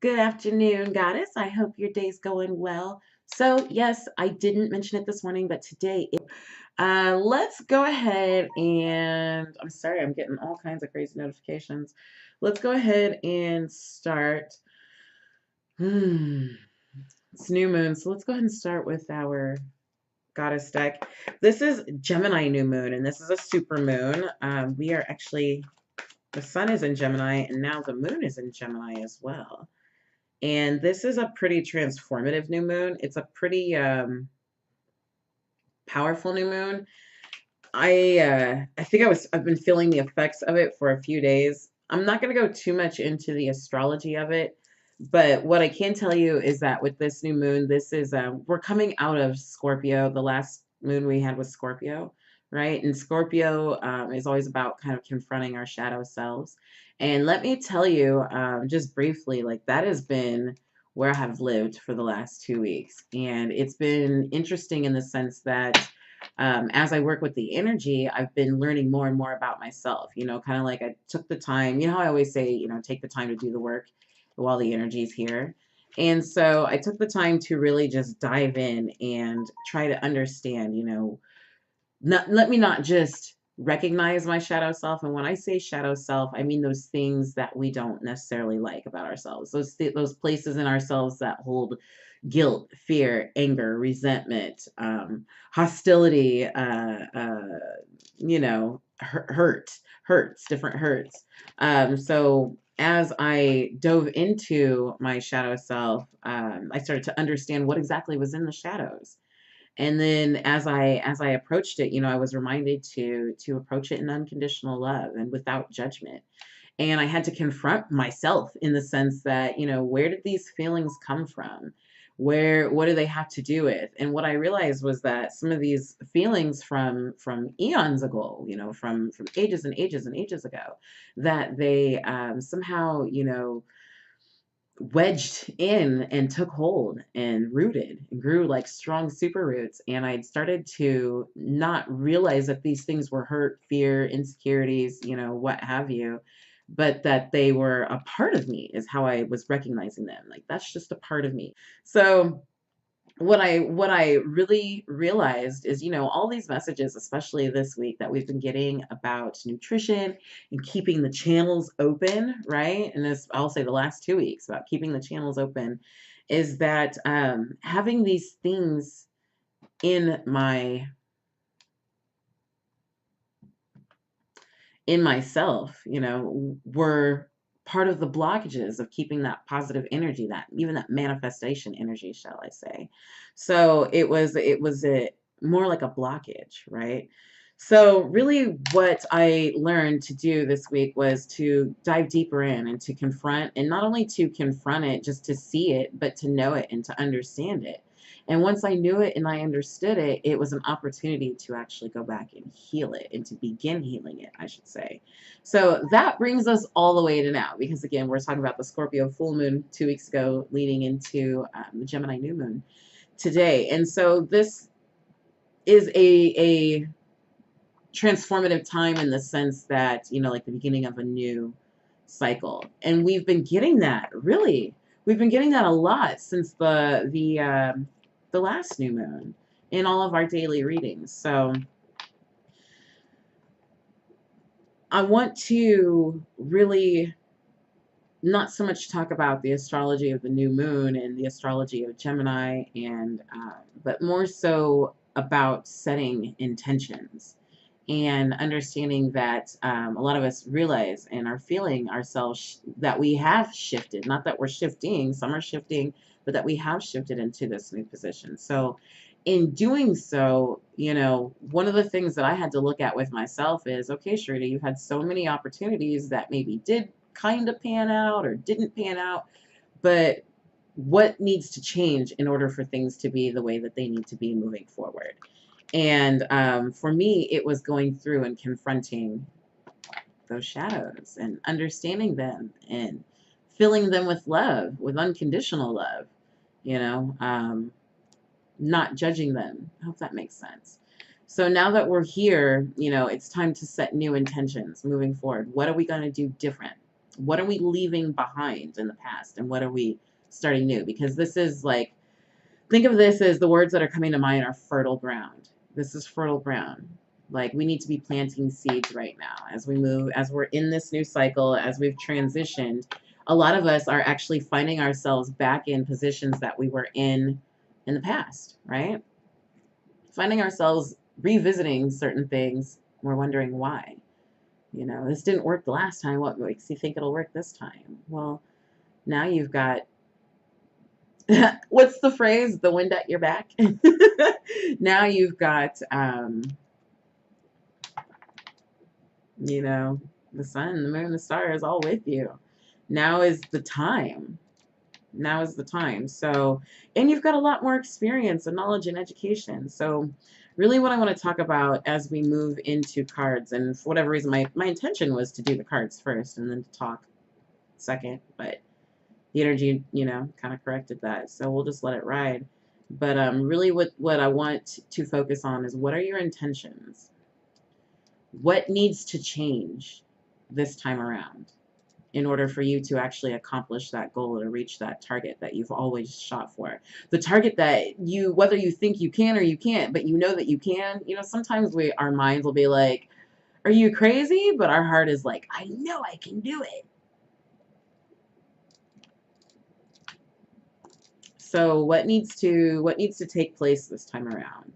Good afternoon, Goddess. I hope your day's going well. So, yes, I didn't mention it this morning, but today, let's go ahead and I'm sorry, I'm getting all kinds of crazy notifications. Let's go ahead and start. Hmm, it's new moon, so let's go ahead and start with our goddess deck. This is Gemini New Moon, and this is a super moon. We are actually, the sun is in Gemini, and now the moon is in Gemini as well. And this is a pretty transformative new moon. It's a pretty powerful new moon. I think I've been feeling the effects of it for a few days. I'm not going to go too much into the astrology of it, but what I can tell you is that with this new moon, this is we're coming out of Scorpio. The last moon we had was Scorpio, right? And Scorpio is always about kind of confronting our shadow selves. And let me tell you, just briefly, like that has been where I have lived for the last 2 weeks, and it's been interesting in the sense that as I work with the energy, I've been learning more and more about myself. Kind of like I took the time, how I always say, take the time to do the work while the energy is here. And so I took the time to really just dive in and try to understand, let me not just recognize my shadow self. And when I say shadow self, I mean those things that we don't necessarily like about ourselves, those places in ourselves that hold guilt, fear, anger, resentment, hostility, hurts, different hurts. So as I dove into my shadow self, I started to understand what exactly was in the shadows. And then as I approached it, I was reminded to approach it in unconditional love and without judgment. And I had to confront myself in the sense that, where did these feelings come from? What do they have to do with? And what I realized was that some of these feelings from eons ago, from ages and ages and ages ago, that they somehow, wedged in and took hold and rooted and grew like strong super roots. And I'd started to not realize that these things were hurt, fear, insecurities, what have you, but that they were a part of me is how I was recognizing them. Like that's just a part of me. So what I really realized is, all these messages, especially this week, that we've been getting about nutrition and keeping the channels open, right? And this, I'll say the last 2 weeks about keeping the channels open, is that having these things in myself, were part of the blockages of keeping that positive energy, that even that manifestation energy, shall I say. So it was more like a blockage, right? So really what I learned to do this week was to dive deeper in and to confront, and not only to confront it, just to see it, but to know it and to understand it. And once I knew it and I understood it, it was an opportunity to actually go back and heal it and to begin healing it, I should say. So that brings us all the way to now, because again, we're talking about the Scorpio full moon 2 weeks ago, leading into the Gemini new moon today. And so this is a transformative time in the sense that, like the beginning of a new cycle. And we've been getting that, really. We've been getting that a lot since the last new moon in all of our daily readings. So I want to really not so much talk about the astrology of the new moon and the astrology of Gemini, and but more so about setting intentions and understanding that a lot of us realize and are feeling ourselves that we have shifted, not that we're shifting, some are shifting, but that we have shifted into this new position. So in doing so, one of the things that I had to look at with myself is, okay, Sharita, you've had so many opportunities that maybe did kind of pan out or didn't pan out, but what needs to change in order for things to be the way that they need to be moving forward? And for me, it was going through and confronting those shadows and understanding them and filling them with love, with unconditional love, you know, um, not judging them. I hope that makes sense. So now that we're here, it's time to set new intentions moving forward. What are we going to do different? What are we leaving behind in the past, and what are we starting new? Because this is like, think of this as the words that are coming to mind are fertile ground. This is fertile ground. Like, we need to be planting seeds right now as we move, as we're in this new cycle, as we've transitioned. A lot of us are actually finding ourselves back in positions that we were in the past, right? Finding ourselves revisiting certain things. We're wondering why. You know, this didn't work the last time. What makes you think it'll work this time? Well, now you've got, what's the phrase? The wind at your back. Now you've got, you know, the sun, the moon, the stars all with you. Now is the time. Now is the time. So, and you've got a lot more experience and knowledge and education. So, really, what I want to talk about as we move into cards, and for whatever reason, my intention was to do the cards first and then to talk second, but the energy, you know, kind of corrected that. So we'll just let it ride. But really, what I want to focus on is, what are your intentions? What needs to change this time around in order for you to actually accomplish that goal or reach that target that you've always shot for? The target that you, whether you think you can or you can't, but you know that you can. You know, sometimes our minds will be like, are you crazy? But our heart is like, I know I can do it. So what needs to take place this time around?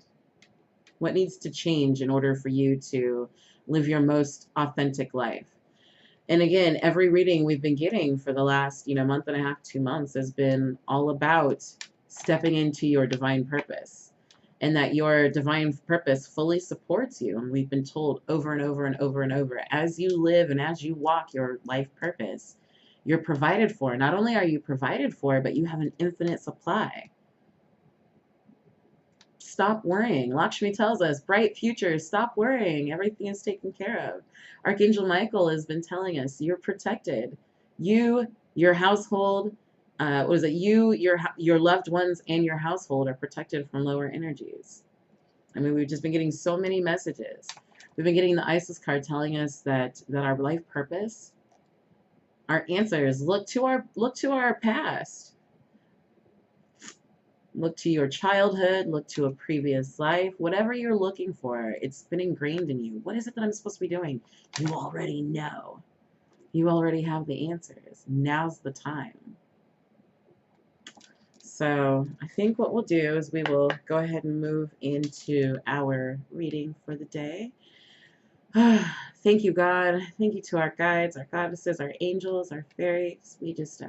What needs to change in order for you to live your most authentic life? And again, every reading we've been getting for the last, month and a half, 2 months has been all about stepping into your divine purpose, and that your divine purpose fully supports you. And we've been told over and over and over and over, as you live and as you walk your life purpose, you're provided for. Not only are you provided for, but you have an infinite supply. Stop worrying. Lakshmi tells us, bright future, stop worrying. Everything is taken care of. Archangel Michael has been telling us, you're protected. You, your household, your loved ones and your household are protected from lower energies. I mean, we've just been getting so many messages. We've been getting the Isis card telling us that our life purpose, our answers, look to our past. Look to your childhood, look to a previous life, whatever you're looking for, it's been ingrained in you. What is it that I'm supposed to be doing? You already know. You already have the answers. Now's the time. So I think what we'll do is we will go ahead and move into our reading for the day. Thank you, God. Thank you to our guides, our goddesses, our angels, our fairies. We just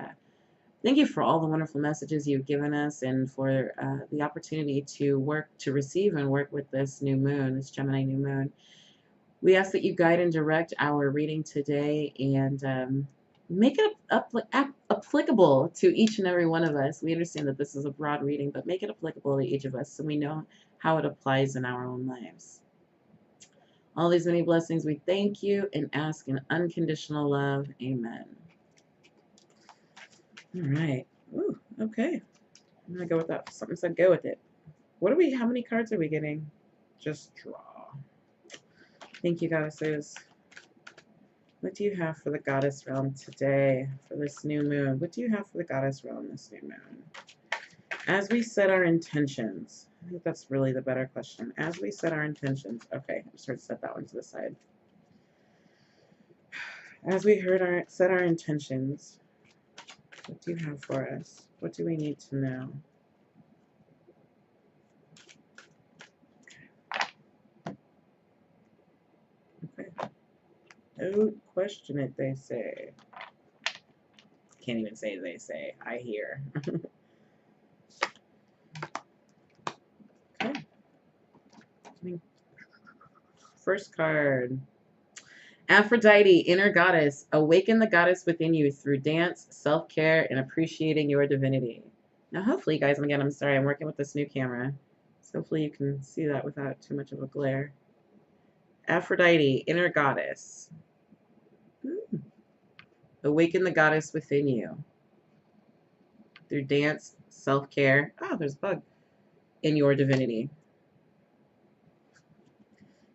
thank you for all the wonderful messages you've given us, and for the opportunity to receive and work with this new moon, this Gemini new moon. We ask that you guide and direct our reading today, and make it applicable to each and every one of us. We understand that this is a broad reading, but make it applicable to each of us so we know how it applies in our own lives. All these many blessings, we thank you and ask in unconditional love. Amen. All right. Ooh, okay. I'm gonna go with that. Something said go with it. How many cards are we getting? Just draw. Thank you, goddesses. What do you have for the goddess realm today, for this new moon? What do you have for the goddess realm this new moon? As we set our intentions, I think that's really the better question. As we set our intentions, okay, I just heard set that one to the side. As we set our intentions, what do you have for us? What do we need to know? Okay. Don't question it, they say. Can't even say they say. I hear. Okay. First card. Aphrodite, inner goddess. Awaken the goddess within you through dance, self-care, and appreciating your divinity. Now, hopefully, guys, and again, I'm sorry, I'm working with this new camera, so hopefully you can see that without too much of a glare. Aphrodite, inner goddess. Awaken the goddess within you through dance, self-care. Oh, there's a bug. In your divinity.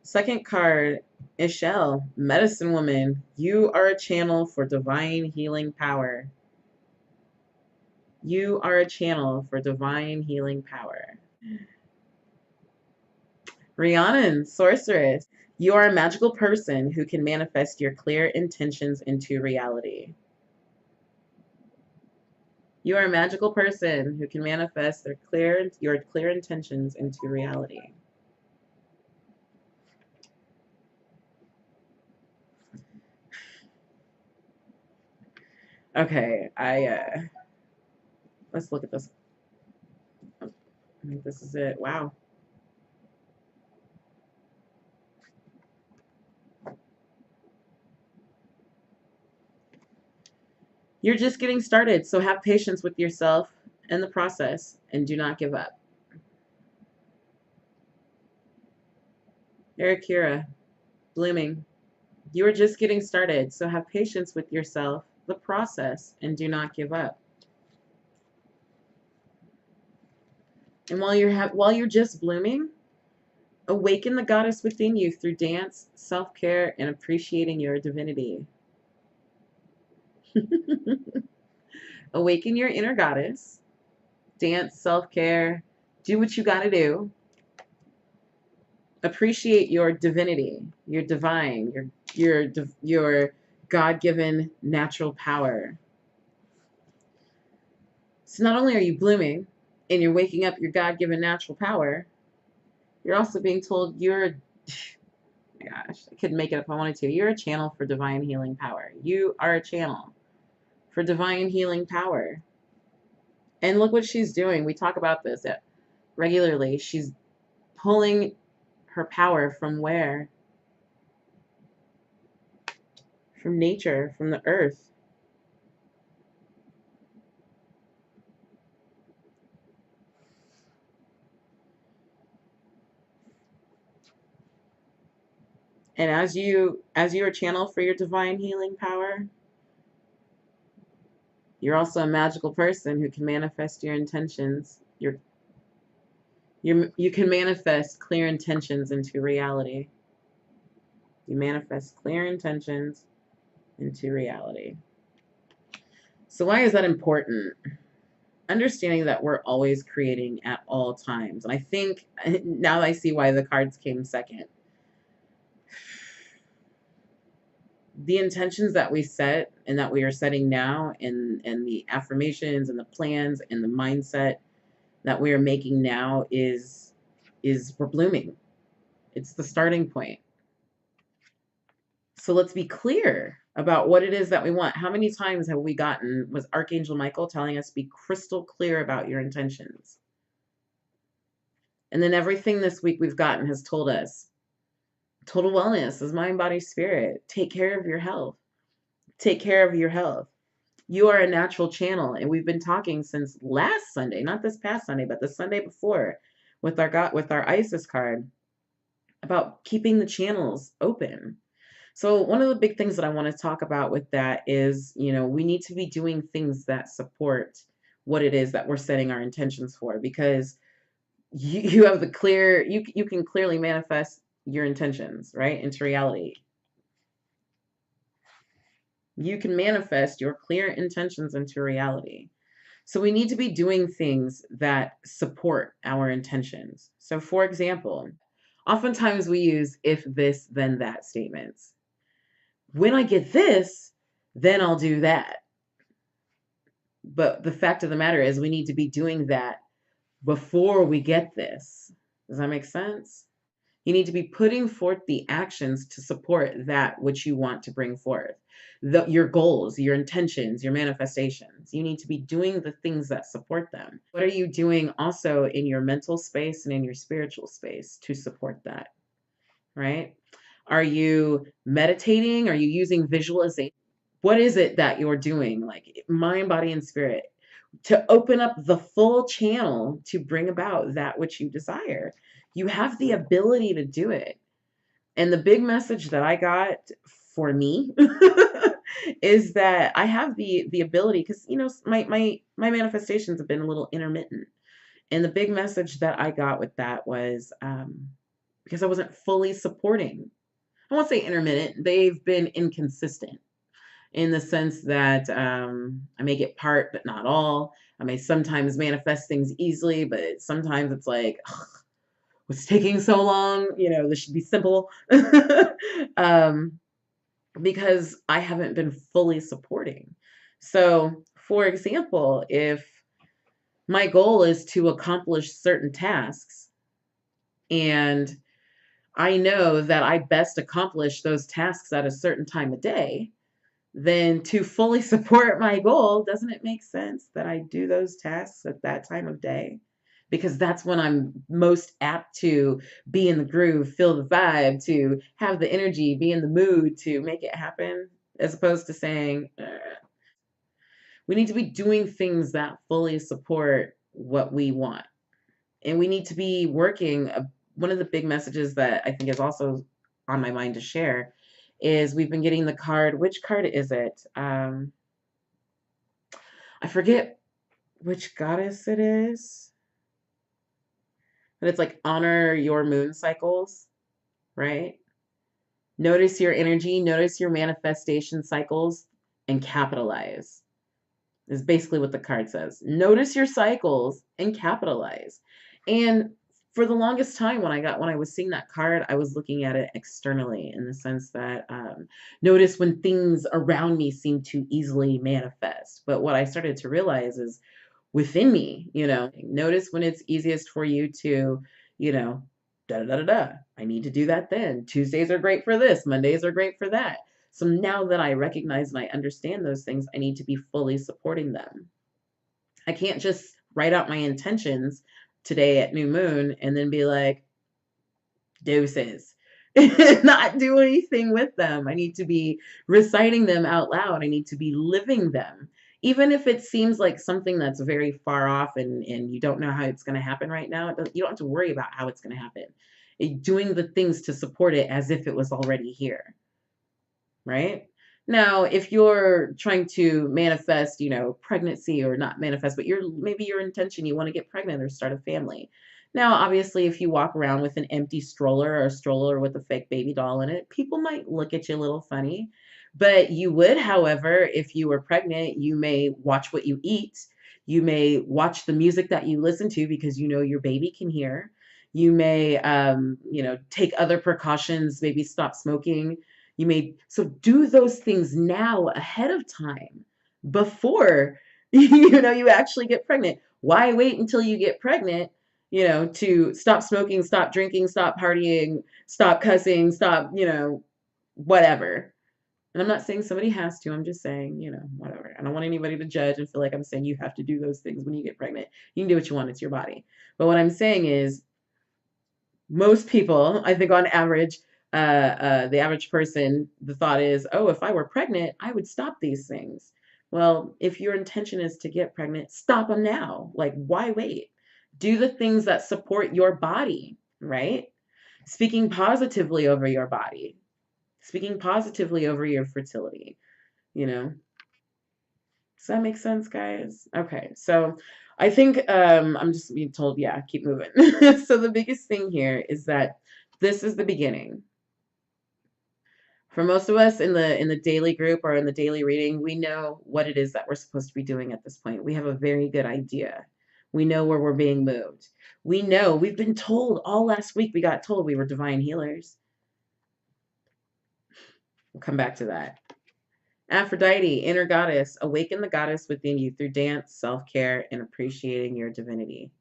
Second card, Ishelle, medicine woman, you are a channel for divine healing power. You are a channel for divine healing power. Rhiannon, sorceress, you are a magical person who can manifest your clear intentions into reality. You are a magical person who can manifest your clear intentions into reality. Okay, let's look at this. I think this is it. Wow. You're just getting started, so have patience with yourself and the process and do not give up. Akira, blooming. You are just getting started, so have patience with yourself, the process, and do not give up. And while you're just blooming, awaken the goddess within you through dance, self-care, and appreciating your divinity. Awaken your inner goddess, dance, self-care, do what you got to do. Appreciate your divinity, your divine, your God-given natural power. So not only are you blooming and you're waking up your God-given natural power, you're also being told oh my gosh, I couldn't make it up if I wanted to. You're a channel for divine healing power. You are a channel for divine healing power. And look what she's doing. We talk about this regularly. She's pulling her power from where? From nature, from the earth. And as you are a channel for your divine healing power, you're also a magical person who can manifest your intentions. You can manifest clear intentions into reality. You manifest clear intentions into reality. So why is that important? Understanding that we're always creating at all times. And I think now I see why the cards came second. The intentions that we set and that we are setting now and the affirmations and the plans and the mindset that we are making now is we're blooming. It's the starting point. So let's be clear about what it is that we want. How many times have we was Archangel Michael telling us be crystal clear about your intentions? And then everything this week we've gotten has told us total wellness is mind, body, spirit. Take care of your health. Take care of your health. You are a natural channel. And we've been talking since last Sunday, not this past Sunday, but the Sunday before with our Isis card about keeping the channels open. So one of the big things that I want to talk about with that is, we need to be doing things that support what it is that we're setting our intentions for, because you have you can clearly manifest your intentions, right, into reality. You can manifest your clear intentions into reality. So we need to be doing things that support our intentions. So for example, oftentimes we use if this, then that statements. When I get this, then I'll do that. But the fact of the matter is we need to be doing that before we get this. Does that make sense? You need to be putting forth the actions to support that which you want to bring forth. Your goals, your intentions, your manifestations. You need to be doing the things that support them. What are you doing also in your mental space and in your spiritual space to support that? Right? Are you meditating? Are you using visualization? What is it that you're doing, like mind, body, and spirit, to open up the full channel to bring about that which you desire? You have the ability to do it. And the big message that I got for me is that I have the ability, because my manifestations have been a little intermittent. And the big message that I got with that was because I wasn't fully supporting. I won't say intermittent, they've been inconsistent in the sense that I may get part, but not all. I may sometimes manifest things easily, but sometimes it's like, ugh, what's taking so long? This should be simple. um, because I haven't been fully supporting. So, for example, if my goal is to accomplish certain tasks and I know that I best accomplish those tasks at a certain time of day, then to fully support my goal, doesn't it make sense that I do those tasks at that time of day? Because that's when I'm most apt to be in the groove, feel the vibe, to have the energy, be in the mood to make it happen, as opposed to saying, we need to be doing things that fully support what we want. And we need to be working. One of the big messages that I think is also on my mind to share is we've been getting the card. Which card is it? I forget which goddess it is, but it's like honor your moon cycles, right? Notice your energy, notice your manifestation cycles, and capitalize. Is basically what the card says. Notice your cycles and capitalize. And for the longest time, when I was seeing that card, I was looking at it externally in the sense that notice when things around me seem to easily manifest. But what I started to realize is within me, notice when it's easiest for you to, you know, da da da da da. I need to do that then. Tuesdays are great for this, Mondays are great for that. So now that I recognize and I understand those things, I need to be fully supporting them. I can't just write out my intentions today at New Moon and then be like, deuces. Not do anything with them. I need to be reciting them out loud. I need to be living them. Even if it seems like something that's very far off and you don't know how it's going to happen right now, you don't have to worry about how it's going to happen. Doing the things to support it as if it was already here, right? Now, if you're trying to manifest, pregnancy or not manifest, but maybe your intention, you want to get pregnant or start a family. Now, obviously, if you walk around with an empty stroller or a stroller with a fake baby doll in it, people might look at you a little funny. But you would, however, if you were pregnant, you may watch what you eat. You may watch the music that you listen to because you know your baby can hear. You may, take other precautions, maybe stop smoking. So do those things now ahead of time before you actually get pregnant. Why wait until you get pregnant, to stop smoking, stop drinking, stop partying, stop cussing, stop, whatever. And I'm not saying somebody has to. I'm just saying, whatever. I don't want anybody to judge and feel like I'm saying you have to do those things when you get pregnant. You can do what you want. It's your body. But what I'm saying is most people, I think on average, the average person, the thought is, oh, if I were pregnant, I would stop these things. Well, if your intention is to get pregnant, stop them now. Like, why wait? Do the things that support your body, right? Speaking positively over your body, speaking positively over your fertility, you know? Does that make sense, guys? Okay, so I think I'm just being told, yeah, keep moving. So the biggest thing here is that this is the beginning. For most of us in the daily group or in the daily reading, we know what it is that we're supposed to be doing at this point. We have a very good idea. We know where we're being moved. We know we've been told all last week. We got told we were divine healers. We'll come back to that. Aphrodite, inner goddess, awaken the goddess within you through dance, self-care, and appreciating your divinity.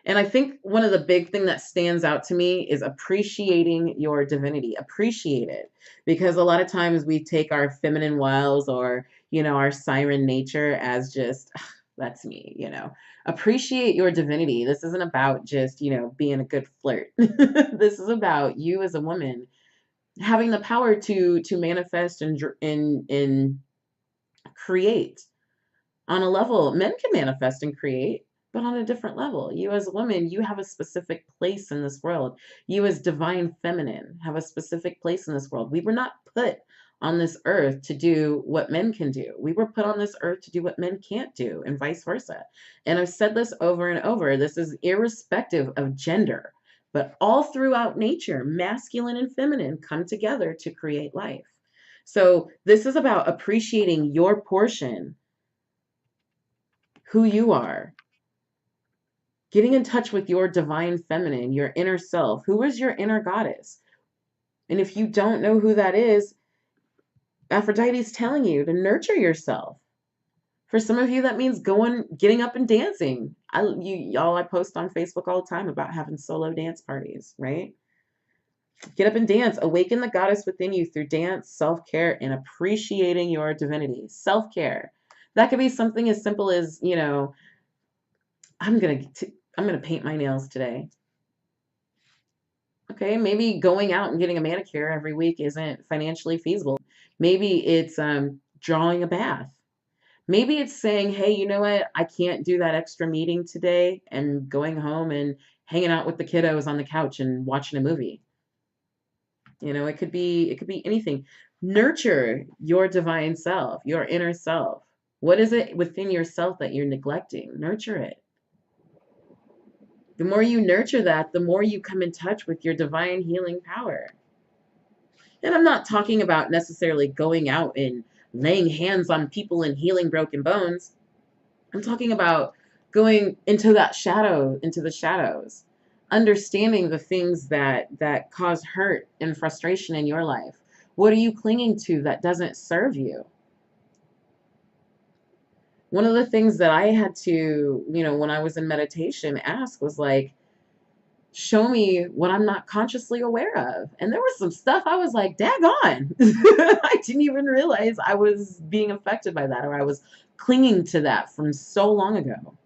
And I think one of the big thing that stands out to me is appreciating your divinity. Appreciate it. Because a lot of times we take our feminine wiles or, our siren nature as just, that's me. Appreciate your divinity. This isn't about just, being a good flirt. This is about you as a woman having the power to manifest and create on a level. Men can manifest and create, but on a different level. You as a woman, you have a specific place in this world. You as divine feminine have a specific place in this world. We were not put on this earth to do what men can do. We were put on this earth to do what men can't do, and vice versa. And I've said this over and over. This is irrespective of gender. But all throughout nature, masculine and feminine come together to create life. So this is about appreciating your portion, who you are, getting in touch with your divine feminine, your inner self. Who is your inner goddess? And if you don't know who that is, Aphrodite's telling you to nurture yourself. For some of you, that means getting up and dancing. I post on Facebook all the time about having solo dance parties, right? Get up and dance. Awaken the goddess within you through dance, self-care, and appreciating your divinity. Self-care. That could be something as simple as, I'm gonna paint my nails today. Okay, maybe going out and getting a manicure every week isn't financially feasible. Maybe it's drawing a bath. Maybe it's saying, hey, you know what? I can't do that extra meeting today and going home and hanging out with the kiddos on the couch and watching a movie. It could be anything. Nurture your divine self, your inner self. What is it within yourself that you're neglecting? Nurture it. The more you nurture that, the more you come in touch with your divine healing power. And I'm not talking about necessarily going out and laying hands on people and healing broken bones. I'm talking about going into the shadows, understanding the things that cause hurt and frustration in your life. What are you clinging to that doesn't serve you? One of the things that I had to, when I was in meditation, ask was like, show me what I'm not consciously aware of. And there was some stuff I was like, daggone. I didn't even realize I was being affected by that, or I was clinging to that from so long ago.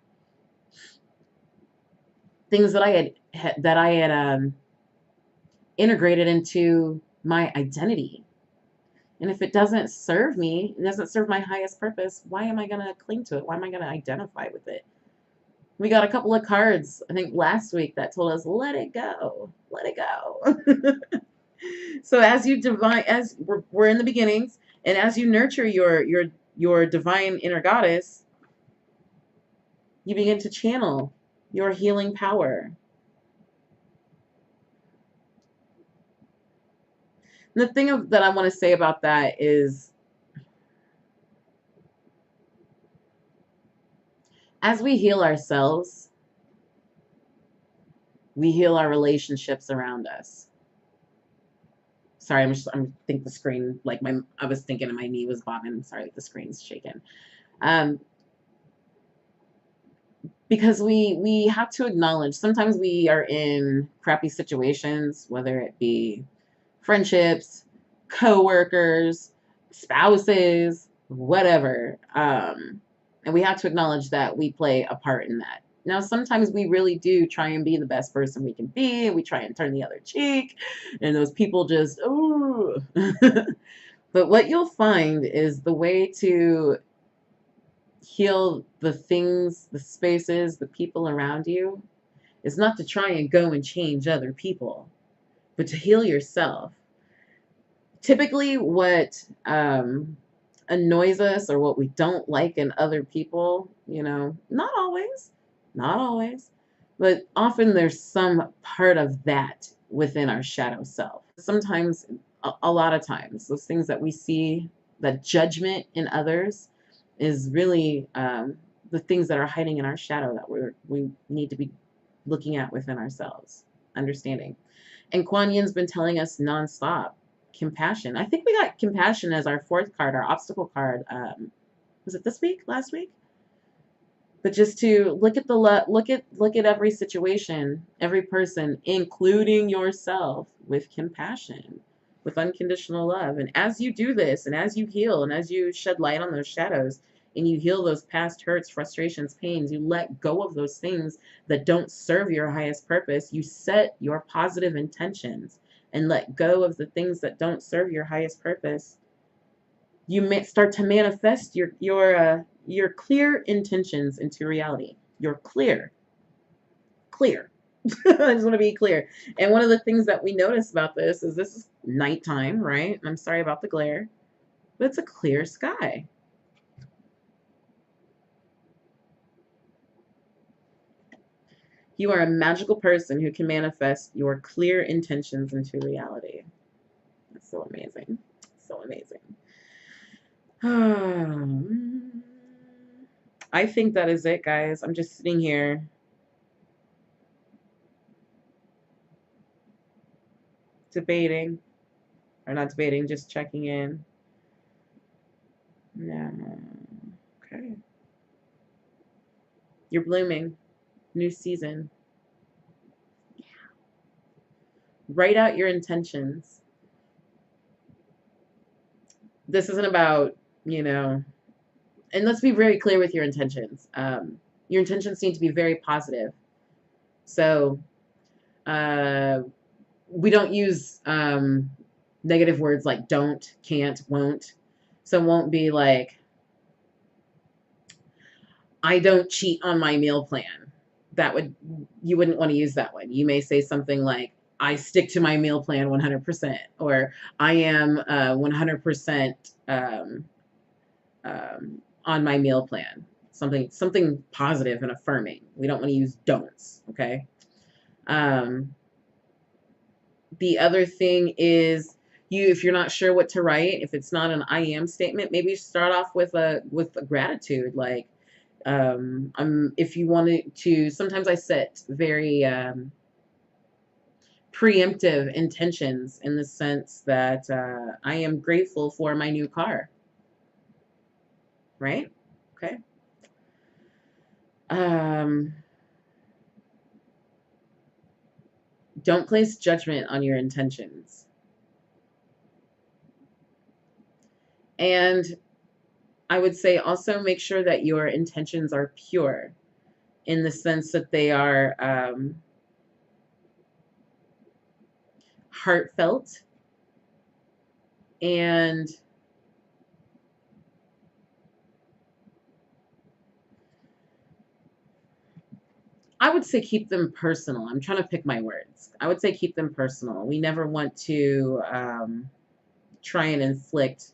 Things that I had integrated into my identity. And if it doesn't serve me, it doesn't serve my highest purpose, why am I going to cling to it? Why am I going to identify with it? We got a couple of cards, I think last week, that told us, let it go, let it go. So as we're in the beginnings, and as you nurture your divine inner goddess, you begin to channel your healing power. And the thing that I want to say about that is, as we heal ourselves, we heal our relationships around us. Sorry, I think the screen, I was thinking my knee was bobbing. Sorry, the screen's shaking. Because we have to acknowledge, sometimes we are in crappy situations, whether it be friendships, co-workers, spouses, whatever. And we have to acknowledge that we play a part in that. Now, sometimes we really do try and be the best person we can be, and we try and turn the other cheek, and those people just, oh. But what you'll find is the way to heal the things, the spaces, the people around you is not to try and go and change other people, but to heal yourself. Typically, what annoys us or what we don't like in other people, not always, but often there's some part of that within our shadow self. Sometimes, a lot of times, those things that we see, that judgment in others, is really the things that are hiding in our shadow that we need to be looking at within ourselves, understanding. And Kuan Yin's been telling us nonstop, compassion. I think we got compassion as our fourth card, our obstacle card. Was it this week? Last week? But just to look at look at every situation, every person, including yourself, with compassion, with unconditional love. And as you do this, and as you heal, and as you shed light on those shadows, and you heal those past hurts, frustrations, pains, you let go of those things that don't serve your highest purpose. You set your positive intentions and let go of the things that don't serve your highest purpose. You may start to manifest your clear intentions into reality. You're clear. I just want to be clear. And one of the things that we notice about this is nighttime, right? I'm sorry about the glare, but it's a clear sky. You are a magical person who can manifest your clear intentions into reality. That's so amazing. So amazing. I think that is it, guys. I'm just sitting here debating, or not debating, just checking in. No. Okay. You're blooming. New season. Write out your intentions. This isn't about, you know, and let's be very clear with your intentions. Your intentions need to be very positive. So we don't use negative words like don't, can't, won't. So it won't be like, I don't cheat on my meal plan. You wouldn't want to use that one. You may say something like, I stick to my meal plan 100%, or I am 100% on my meal plan. Something positive and affirming. We don't want to use don'ts, okay? The other thing is, if you're not sure what to write, if it's not an I am statement, maybe start off with a gratitude. Like, if you wanted to, sometimes I set very preemptive intentions in the sense that I am grateful for my new car. Right? Okay. Don't place judgment on your intentions. And I would say also make sure that your intentions are pure in the sense that they are heartfelt and I would say keep them personal. I'm trying to pick my words. I would say keep them personal. We never want to try and inflict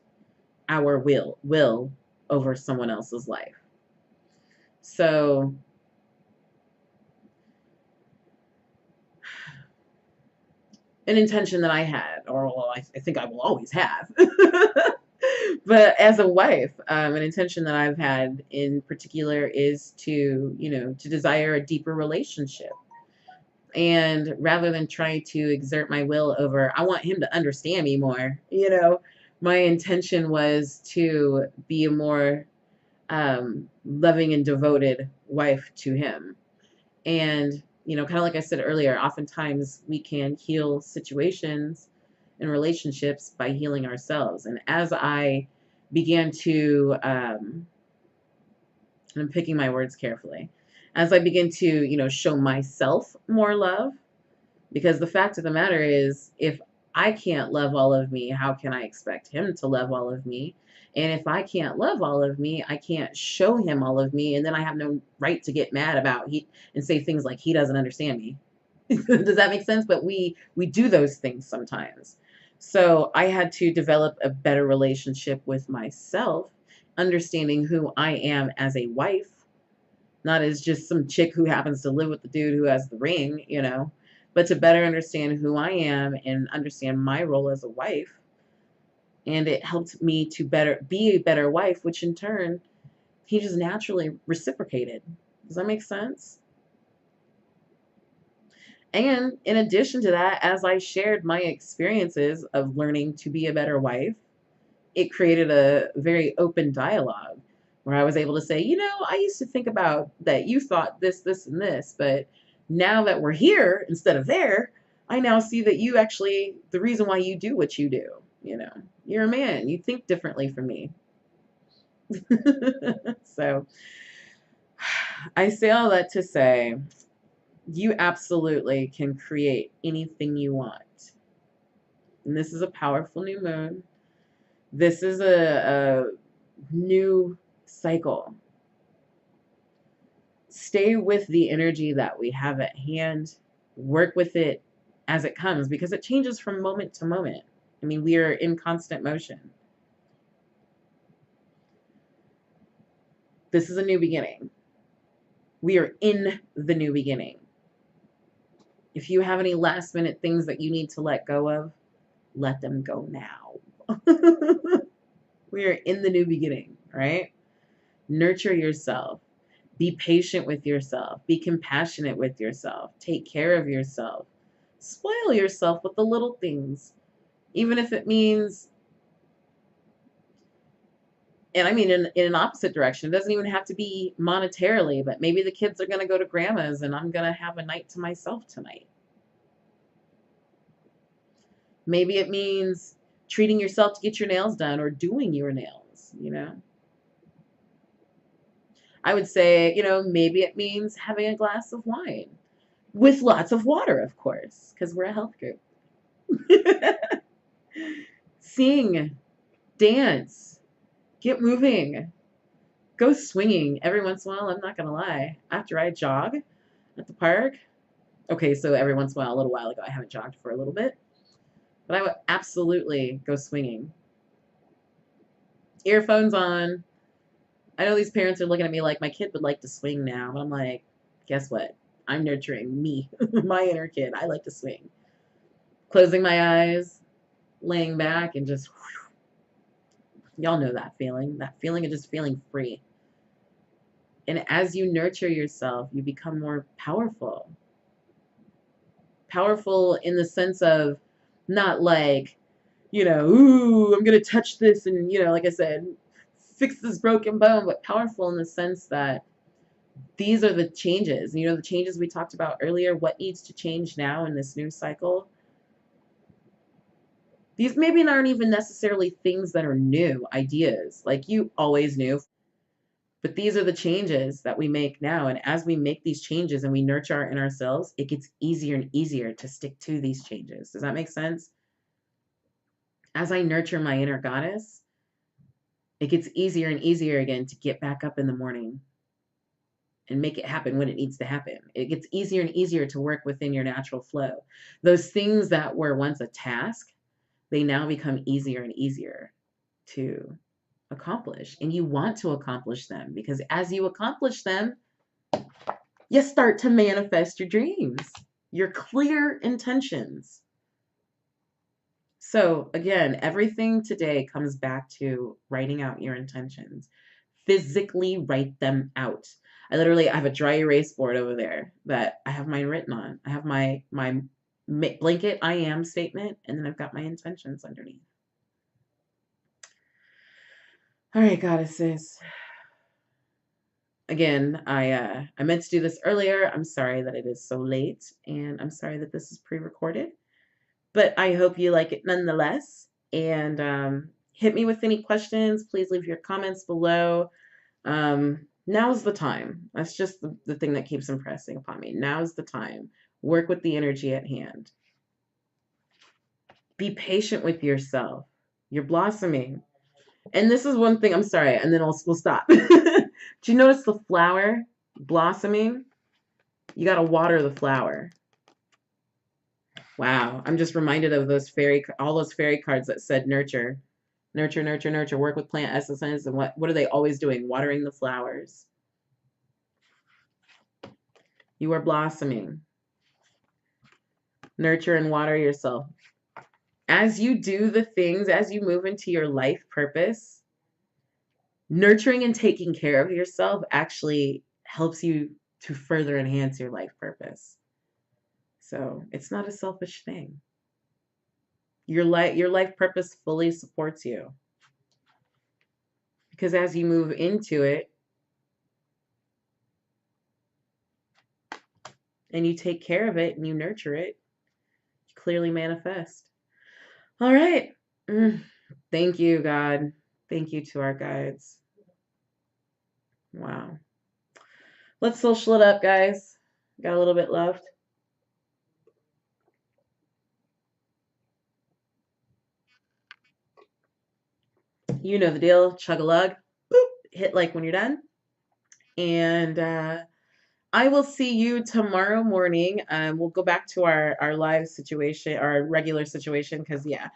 our will over someone else's life. So an intention that I had, or well, I think I will always have, but as a wife, an intention that I've had in particular is to, to desire a deeper relationship. And rather than trying to exert my will over, I want him to understand me more, my intention was to be a more loving and devoted wife to him. And, kind of like I said earlier, oftentimes we can heal situations and relationships by healing ourselves. And as I began to, and I'm picking my words carefully, as I begin to, show myself more love, because the fact of the matter is, if I can't love all of me, how can I expect him to love all of me? And if I can't love all of me, I can't show him all of me. And then I have no right to get mad about and say things like he doesn't understand me. Does that make sense? But we do those things sometimes. So I had to develop a better relationship with myself, understanding who I am as a wife, not as just some chick who happens to live with the dude who has the ring, but to better understand who I am and understand my role as a wife. And it helped me to be a better wife, which in turn, he just naturally reciprocated. Does that make sense? And in addition to that, as I shared my experiences of learning to be a better wife, it created a very open dialogue where I was able to say, I used to think about that you thought this, this, and this, but now that we're here instead of there, I now see that you actually, the reason why you do what you do, you're a man, you think differently from me. So I say all that to say, you absolutely can create anything you want. And this is a powerful new moon. This is a new cycle. Stay with the energy that we have at hand. Work with it as it comes because it changes from moment to moment. I mean, we are in constant motion. This is a new beginning. We are in the new beginning. If you have any last minute things that you need to let go of, let them go now. We are in the new beginning, right? Nurture yourself. Be patient with yourself. Be compassionate with yourself. Take care of yourself. Spoil yourself with the little things, even if it means, and I mean in an opposite direction. It doesn't even have to be monetarily, but maybe the kids are going to go to grandma's and I'm going to have a night to myself tonight. Maybe it means treating yourself to get your nails done or doing your nails, you know. I would say, you know, maybe it means having a glass of wine with lots of water, of course, because we're a health group. Sing, dance, get moving, go swinging every once in a while. I'm not going to lie. After I jog at the park, okay, so every once in a while, a little while ago, I haven't jogged for a little bit, but I would absolutely go swinging. Earphones on. I know these parents are looking at me like my kid would like to swing now, but I'm like, guess what? I'm nurturing me, my inner kid. I like to swing. Closing my eyes, laying back, and just, y'all know that feeling of just feeling free. And as you nurture yourself, you become more powerful. Powerful in the sense of not like, you know, ooh, I'm going to touch this and, you know, like I said, fix this broken bone, but powerful in the sense that these are the changes. You know, the changes we talked about earlier, what needs to change now in this new cycle. These maybe aren't even necessarily things that are new ideas, like you always knew, but these are the changes that we make now. And as we make these changes and we nurture our inner selves, it gets easier and easier to stick to these changes. Does that make sense? As I nurture my inner goddess, it gets easier and easier again to get back up in the morning and make it happen when it needs to happen. It gets easier and easier to work within your natural flow. Those things that were once a task, they now become easier and easier to accomplish. And you want to accomplish them because as you accomplish them, you start to manifest your dreams, your clear intentions. So again, everything today comes back to writing out your intentions. Physically write them out. I have a dry erase board over there that I have mine written on. I have my blanket I am statement, and then I've got my intentions underneath. All right, goddesses. Again, I meant to do this earlier. I'm sorry that it is so late, and I'm sorry that this is pre-recorded, but I hope you like it nonetheless. And hit me with any questions. Please leave your comments below. Now's the time. That's just the thing that keeps impressing upon me. Now's the time. Work with the energy at hand. Be patient with yourself. You're blossoming. And this is one thing, I'm sorry, and then we'll stop. Do you notice the flower blossoming? You got to water the flower. Wow. I'm just reminded of all those fairy cards that said nurture, nurture, nurture, nurture, work with plant essences. And what are they always doing? Watering the flowers. You are blossoming. Nurture and water yourself. As you do the things, as you move into your life purpose, nurturing and taking care of yourself actually helps you to further enhance your life purpose. So it's not a selfish thing. Your life purpose fully supports you. Because as you move into it and you take care of it and you nurture it, you clearly manifest. All right. Thank you, God. Thank you to our guides. Wow. Let's social it up, guys. Got a little bit left. You know the deal. Chug a lug. Boop. Hit like when you're done. And I will see you tomorrow morning. We'll go back to our live situation, our regular situation, because yeah,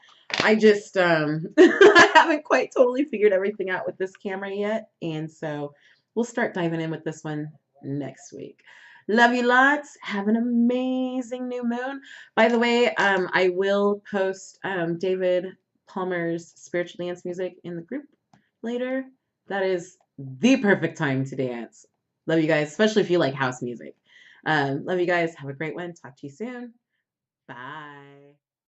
I just I haven't quite totally figured everything out with this camera yet, and so we'll start diving in with this one next week. Love you lots. Have an amazing new moon. By the way, I will post David Palmer's spiritual dance music in the group later. That is the perfect time to dance. Love you guys, especially if you like house music. Love you guys. Have a great one. Talk to you soon. Bye.